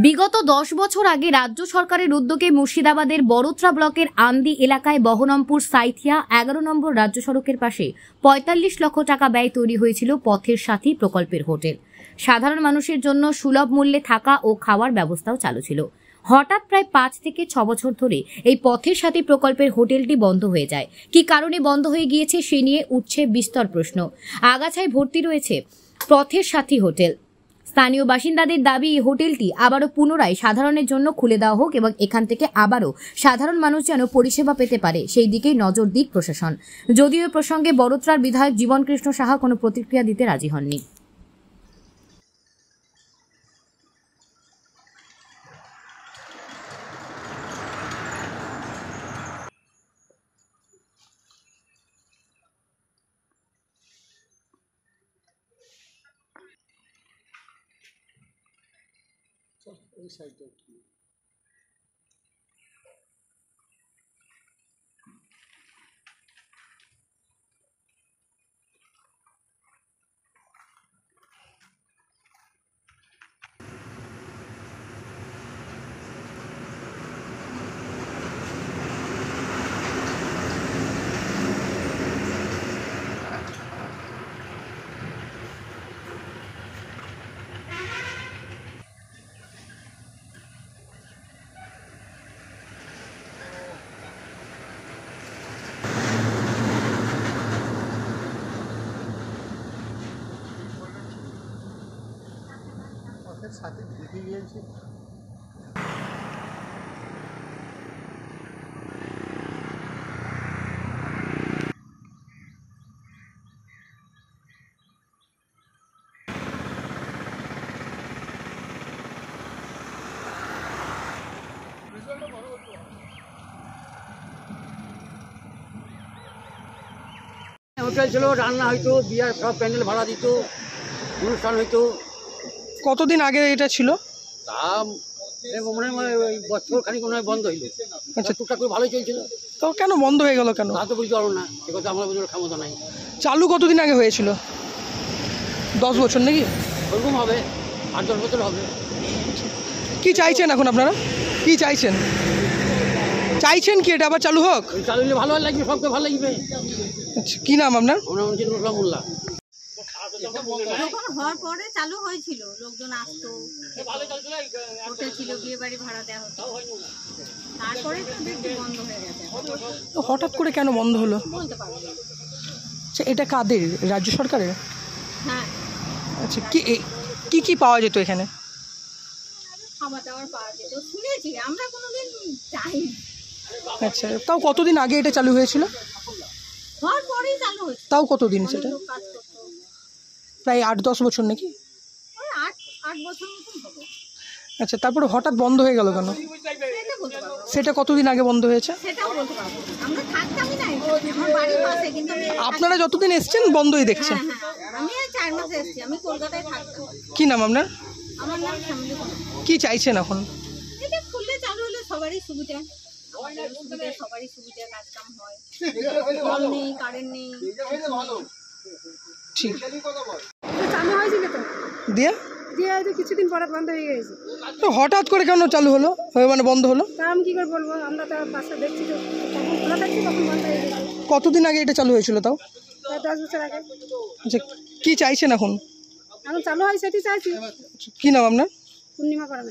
বিগত 10 বছর আগে রাজ্য সরকারের উদ্যোগে মুর্শিদাবাদের বড়োত্রা ব্লকের আন্দি এলাকায় বহরমপুর সাইথিয়া 11 নম্বর রাজ্য সড়কের পাশে 45 লক্ষ টাকা ব্যয় তৈরি হয়েছিল পথের সাথী প্রকল্পের হোটেল। সাধারণ মানুষের জন্য সুলভ মূল্যে থাকা ও খাওয়ার ব্যবস্থাও চালু ছিল। হঠাৎ প্রায় 5 থেকে 6 বছর ধরে এই পথের সাথী প্রকল্পের হোটেলটি বন্ধ হয়ে যায়। কি কারণে বন্ধ হয়ে গিয়েছে সে নিয়ে উঠছে বিস্তর প্রশ্ন। আগাছায় ভর্তি রয়েছে পথের সাথী হোটেল। স্থানীয় বাসিন্দাদের দাবি এই হোটেলটি আবারও পুনরায় সাধারণের জন্য খুলে দেওয়া হোক এবং এখান থেকে আবারও সাধারণ মানুষ যেন পরিষেবা পেতে পারে সেই দিকেই নজর দিক প্রশাসন। যদিও এ প্রসঙ্গে বড়োত্রার বিধায়ক জীবনকৃষ্ণ সাহা কোনো প্রতিক্রিয়া দিতে রাজি হননি। এই সাইডটা সাথে ঢেকে গিয়েছে। হোটেল ছিল, রান্না হইতো, বিয়ার সব প্যান্ডেল ভাড়া দিত, অনুষ্ঠান হইতো। কতদিন আগে এটা ছিল? তা মনে হয় ওই বছর খানিক মনে হয় বন্ধ হইলো। আচ্ছা, টুকটাক করে ভালোই চলছিল। তো কেন বন্ধ হয়ে গেল কেন? তা তো বুঝতে পারবো না, সে কথা আমরা বুঝতে ক্ষমতা নাই। চালু কতদিন আগে হয়েছিল? 10 বছর নাকি? ওরকম হবে, 8-10 বছর হবে। কি চাইছেন এখন আপনারা? কি চাইছেন? চাইছেন কি এটা আবার চালু হোক? চালু হলে ভালো লাগবে, সবকে ভালো লাগবে। আচ্ছা, কি নাম আপনার? মোল্লা। যখন হওয়ার পরে চালু হয়েছিল, লোকজন আসতো, হোটেল ছিল, বিয়ে বাড়ি ভাড়া দেওয়া হতো, তারপরে তো দেখি বন্ধ হয়ে গেছে। তো হঠাৎ করে কেন বন্ধ হলো? বলতে পারবো না। আচ্ছা, এটা কাদের? রাজ্য সরকারের? হ্যাঁ। আচ্ছা, কি কি পাওয়া যেত এখানে? খাবার দাবার পাওয়া যেত শুনেছি, আমরা কোনোদিন যাইনি। আচ্ছা, তাও কতদিন আগে এটা চালু হয়েছিল? হওয়ার পরেই চালু হয়েছে। তাও কতদিন সেটা? কাজ করতো প্রায় 8-10 বছর নাকি? ওই 8 বছর মতন হবে। আচ্ছা, তারপরে হঠাৎ বন্ধ হয়ে গেল কেন? সেটা বলতে পারবো না। সেটা কতদিন আগে বন্ধ হয়েছে? সেটাও বলতে পারবো না। আমরা থাকতামই না, আমার বাড়ির পাশে, কিন্তু আপনারা যতদিন এসছেন বন্ধই দেখছেন? হ্যাঁ হ্যাঁ, আমি 4 মাসে এসেছি। আমি কলকাতায় থাকতাম। কি নাম আপনার? আমার নাম শ্যামলী কুমার। কি চাইছেন এখন? এটা খুললে চালু হলে সবারই সুবিধা, সবারই সুবিধা, কাজ কাম হয়। জল নেই, কারেন্ট নেই। ঠিক চালু হয়েছিল তো, দিয়ে দিয়ে হয়তো কিছুদিন পরে বন্ধ হয়ে গেছে। তো হঠাৎ করে কেন চালু হলো, মানে বন্ধ হলো? তা আমি কি করে বলবো, আমরা তো বাসা দেখছি তো, তখন খোলা থাকছি, তখন বন্ধ হয়ে গেছে। কতদিন আগে এটা চালু হয়েছিল তাও? প্রায় 10 বছর আগে। আচ্ছা, কি চাইছেন এখন? এখন চালু হয় সেটি চাইছি। কি নাম আপনার? পূর্ণিমা পাড়া।